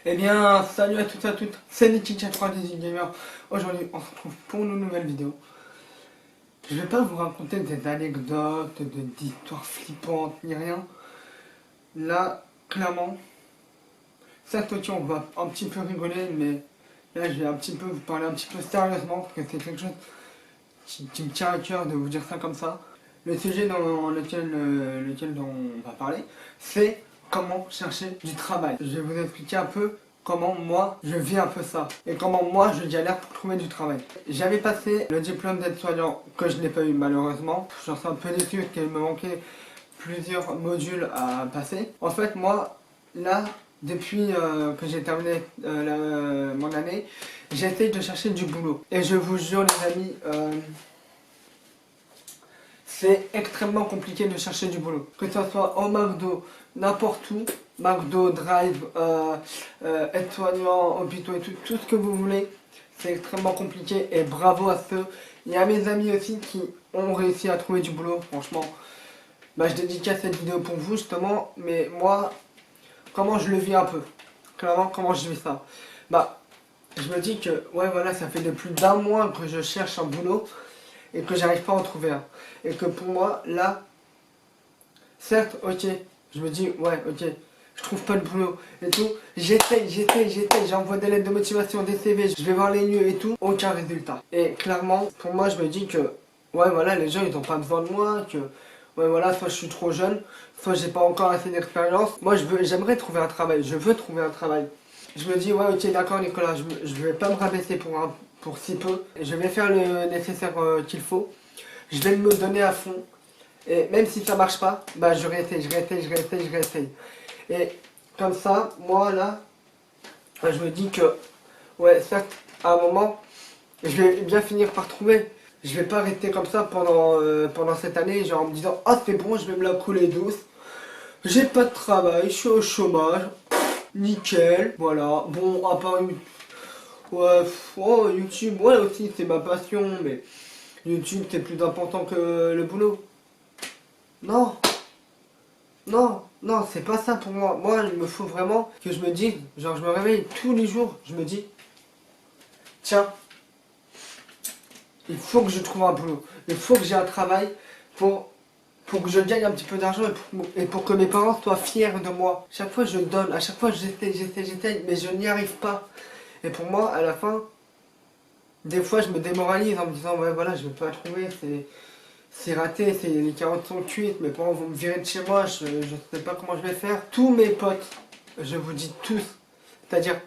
Eh bien, salut à toutes et à toutes, c'est Nikki418 Gamer. Aujourd'hui, on se retrouve pour une nouvelle vidéo. Je vais pas vous raconter des anecdotes, d'histoires flippantes, ni rien. Là, clairement, certes, ok, on va un petit peu rigoler, mais là, je vais un petit peu vous parler un petit peu sérieusement, parce que c'est quelque chose qui me tient à cœur de vous dire ça comme ça. Le sujet dans lequel dont on va parler, c'est comment chercher du travail. Je vais vous expliquer un peu comment moi je vis un peu ça et comment moi je galère pour trouver du travail. J'avais passé le diplôme d'aide-soignant que je n'ai pas eu malheureusement. J'en suis un peu déçu parce qu'il me manquait plusieurs modules à passer. En fait moi là depuis que j'ai terminé mon année, j'ai essayé de chercher du boulot. Et je vous jure les amis, c'est extrêmement compliqué de chercher du boulot. Que ce soit au McDo, n'importe où, McDo, Drive, aide-soignant, hôpitaux et tout ce que vous voulez, c'est extrêmement compliqué et bravo à ceux. Il y a mes amis aussi qui ont réussi à trouver du boulot, franchement. Bah, je dédicace cette vidéo pour vous justement, mais moi, comment je le vis un peu. Clairement, comment je vis ça. Bah, je me dis que, ouais voilà, ça fait de plus d'un mois que je cherche un boulot et que j'arrive pas à en trouver un. Et que pour moi, là, certes, ok, je me dis, ouais, ok, je trouve pas de boulot et tout, j'essaye, j'envoie des lettres de motivation, des CV, je vais voir les lieux et tout, aucun résultat. Et clairement, pour moi, je me dis que, ouais, voilà, les gens, ils ont pas besoin de moi, que, ouais, voilà, soit je suis trop jeune, soit j'ai pas encore assez d'expérience. Moi, j'aimerais trouver un travail, je veux trouver un travail. Je me dis, ouais, ok, d'accord, Nicolas, je vais pas me rabaisser pour si peu. Je vais faire le nécessaire qu'il faut. Je vais me donner à fond. Et même si ça marche pas, bah je réessaye. Et comme ça, moi là, je me dis que, ouais, certes, à un moment, je vais bien finir par trouver. Je vais pas rester comme ça pendant cette année, genre en me disant, ah c'est bon, je vais me la couler douce. J'ai pas de travail, je suis au chômage, nickel, voilà. Bon, à part ouais, oh, YouTube, ouais aussi, c'est ma passion, mais YouTube c'est plus important que le boulot. Non, non, c'est pas ça pour moi. Moi, il me faut vraiment que je me dise, genre je me réveille tous les jours, je me dis, tiens, il faut que je trouve un boulot, il faut que j'ai un travail pour que je gagne un petit peu d'argent et pour que mes parents soient fiers de moi. Chaque fois je donne, à chaque fois j'essaye, mais je n'y arrive pas. Et pour moi, à la fin, des fois je me démoralise en me disant, ouais voilà, je vais pas trouver, c'est raté, les carottes sont cuites, mes parents vont me virer de chez moi, je sais pas comment je vais faire. Tous mes potes, je vous dis tous, c'est-à-dire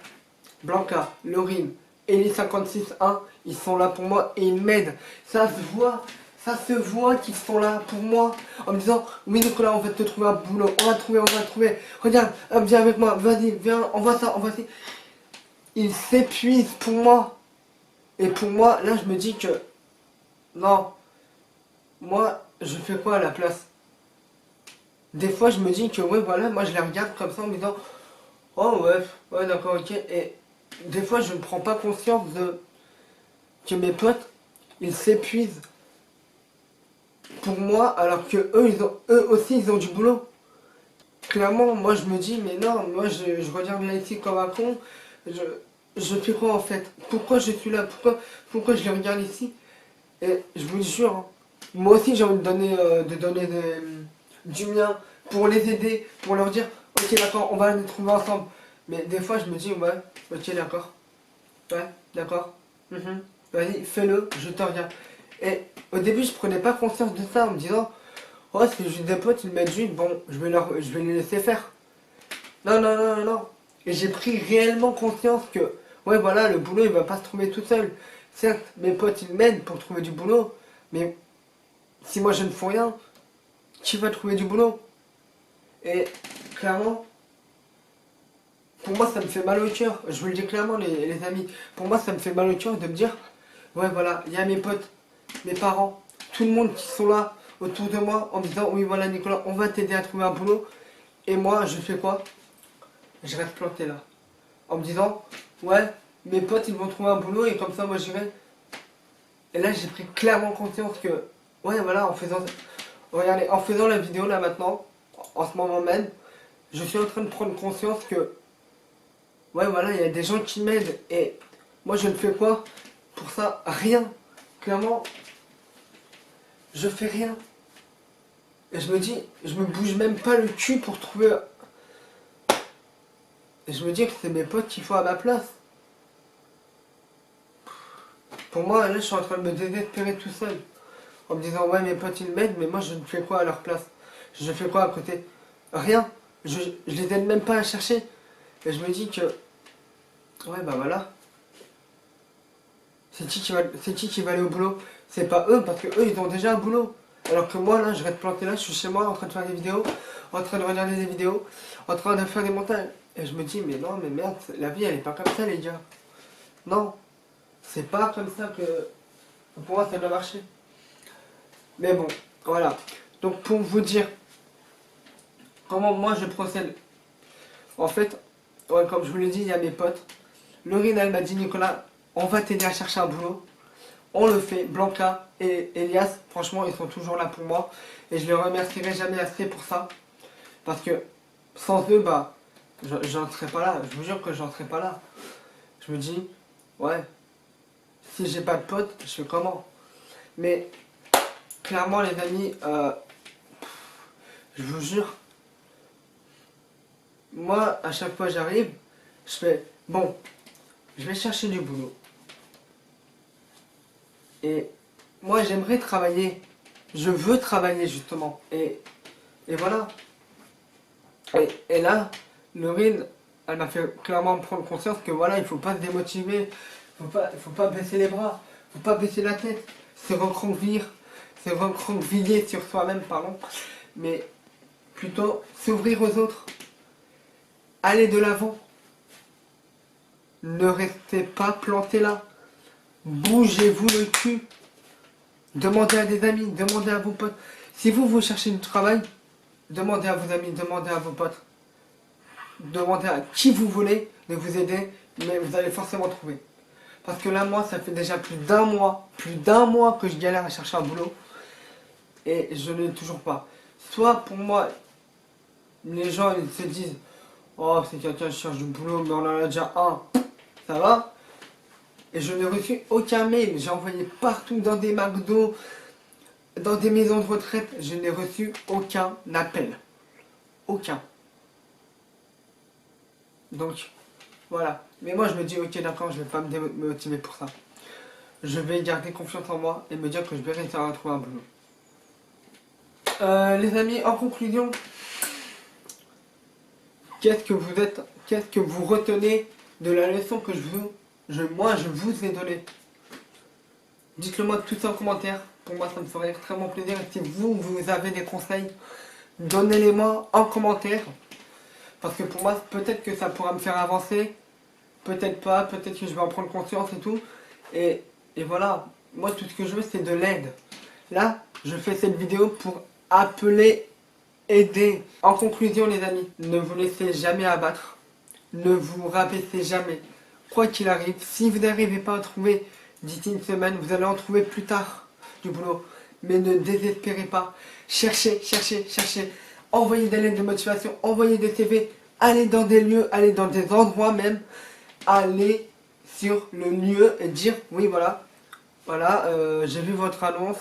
Blanca, Laurine, Ellie561, ils sont là pour moi et ils m'aident. Ça se voit qu'ils sont là pour moi en me disant, oui Nicolas, on va te trouver un boulot, on va te trouver, regarde, viens avec moi, vas-y, viens, envoie ça, envoie ça. Ils s'épuisent pour moi. Et pour moi, là je me dis que, non, moi, je fais quoi à la place? Des fois, je me dis que, ouais, voilà, moi, je les regarde comme ça en me disant, oh, ouais, d'accord, ok. Et des fois, je ne prends pas conscience que mes potes, ils s'épuisent pour moi, alors que eux aussi, ils ont du boulot. Clairement, moi, je me dis, mais non, moi, je regarde là ici comme un con. Je, je fais quoi, en fait? Pourquoi je suis là? Pourquoi je les regarde ici? Et je vous jure, hein, moi aussi j'ai envie de donner du mien pour les aider, pour leur dire ok d'accord, on va les trouver ensemble. Mais des fois je me dis ouais, ok d'accord, ouais, d'accord, vas-y, fais-le, je te regarde. Et au début je prenais pas conscience de ça en me disant oh c'est juste des potes, ils m'aident juste, bon, je vais les laisser faire. Non. Et j'ai pris réellement conscience que ouais voilà, le boulot il va pas se trouver tout seul. Certes, mes potes ils m'aident pour trouver du boulot, mais si moi je ne fais rien, qui va trouver du boulot? Et clairement, pour moi ça me fait mal au cœur. Je vous le dis clairement les amis. Pour moi ça me fait mal au cœur de me dire, ouais voilà, il y a mes potes, mes parents, tout le monde qui sont là autour de moi en me disant, oui voilà Nicolas, on va t'aider à trouver un boulot. Et moi je fais quoi? Je reste planté là. En me disant, ouais, mes potes ils vont trouver un boulot et comme ça moi j'irai. Et là j'ai pris clairement conscience que, ouais voilà, regardez, en faisant la vidéo là maintenant, en ce moment même, je suis en train de prendre conscience que Ouais, voilà, il y a des gens qui m'aident. Et moi, je ne fais quoi pour ça? Rien. Clairement, je fais rien. Et je me dis, je me bouge même pas le cul pour trouver. Et je me dis que c'est mes potes qu'il faut à ma place. Pour moi, là, je suis en train de me désespérer tout seul. En me disant, ouais, mes potes, ils m'aident, mais moi, je ne fais quoi à leur place? Je fais quoi à côté? Rien. Je les aide même pas à chercher. Et je me dis que, ouais, bah voilà. C'est qui va aller au boulot? C'est pas eux, parce que eux, ils ont déjà un boulot. Alors que moi, là, je reste planté là, je suis chez moi, en train de faire des vidéos, en train de regarder des vidéos, en train de faire des montages. Et je me dis, mais non, mais merde, la vie, elle est pas comme ça, les gars. Non, c'est pas comme ça que pour moi, ça doit marcher. Mais bon, voilà. Donc, pour vous dire comment moi, je procède. En fait, ouais, comme je vous l'ai dit, il y a mes potes. Laurine, elle m'a dit, Nicolas, on va t'aider à chercher un boulot. On le fait. Blanca et Elias, franchement, ils sont toujours là pour moi. Et je les remercierai jamais assez pour ça. Parce que sans eux, bah, j'en serais pas là. Je vous jure que j'en serais pas là. Je me dis, ouais, si j'ai pas de potes, je fais comment? Mais clairement, les amis, je vous jure, moi, à chaque fois j'arrive, je fais, bon, je vais chercher du boulot. Et moi, j'aimerais travailler. Je veux travailler, justement. Et voilà. Et là, Laurine, elle m'a fait clairement prendre conscience que voilà, il faut pas se démotiver. Il faut pas baisser les bras. Il faut pas baisser la tête. Se recroqueviller sur soi-même, pardon. Mais plutôt s'ouvrir aux autres. Aller de l'avant. Ne restez pas planté là. Bougez-vous le cul. Demandez à des amis, demandez à vos potes. Si vous cherchez du travail, demandez à vos amis, demandez à vos potes. Demandez à qui vous voulez de vous aider, mais vous allez forcément trouver. Parce que là, moi, ça fait déjà plus d'un mois que je galère à chercher un boulot. Et je ne l'ai toujours pas. Soit pour moi, les gens ils se disent, oh, c'est quelqu'un qui cherche du boulot, mais on en a déjà un, ça va. Et je n'ai reçu aucun mail. J'ai envoyé partout dans des McDo, dans des maisons de retraite. Je n'ai reçu aucun appel. Aucun. Donc, voilà. Mais moi, je me dis, ok, d'accord, je ne vais pas me démotiver pour ça. Je vais garder confiance en moi et me dire que je vais réussir à trouver un boulot. Les amis, en conclusion, qu'est-ce que vous retenez de la leçon que moi, je vous ai donnée? Dites-le moi tout ça en commentaire. Pour moi, ça me ferait extrêmement plaisir. Et si vous avez des conseils, donnez-les-moi en commentaire. Parce que pour moi, peut-être que ça pourra me faire avancer. Peut-être pas. Peut-être que je vais en prendre conscience et tout. Et voilà. Moi, tout ce que je veux, c'est de l'aide. Là, je fais cette vidéo pour appeler, aider. En conclusion, les amis, ne vous laissez jamais abattre. Ne vous rabaissez jamais. Quoi qu'il arrive, si vous n'arrivez pas à trouver d'ici une semaine, vous allez en trouver plus tard du boulot. Mais ne désespérez pas. Cherchez, cherchez, cherchez. Envoyez des lettres de motivation, envoyez des CV. Allez dans des lieux, allez dans des endroits même. Allez sur le lieu et dire, oui voilà, j'ai vu votre annonce.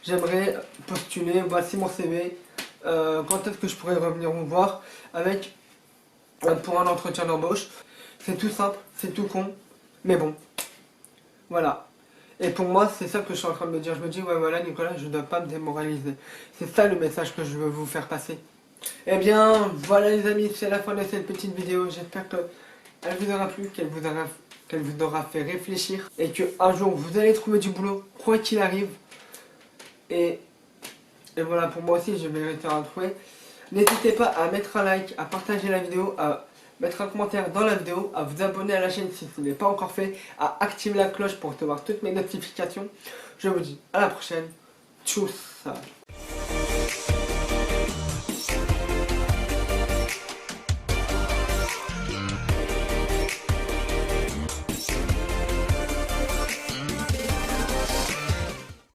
J'aimerais postuler, voici mon CV. Quand est-ce que je pourrais revenir vous voir pour un entretien d'embauche? C'est tout simple, c'est tout con, mais bon, voilà. Et pour moi, c'est ça que je suis en train de me dire. Je me dis, ouais, voilà, Nicolas, je ne dois pas me démoraliser. C'est ça le message que je veux vous faire passer. Eh bien, voilà les amis, c'est la fin de cette petite vidéo. J'espère qu'elle vous aura plu, qu'elle vous aura fait réfléchir. Et qu'un jour, vous allez trouver du boulot, quoi qu'il arrive. Et voilà, pour moi aussi, je vais réussir à trouver. N'hésitez pas à mettre un like, à partager la vidéo, à mettre un commentaire dans la vidéo, à vous abonner à la chaîne si ce n'est pas encore fait, à activer la cloche pour recevoir toutes mes notifications. Je vous dis à la prochaine. Tchuss.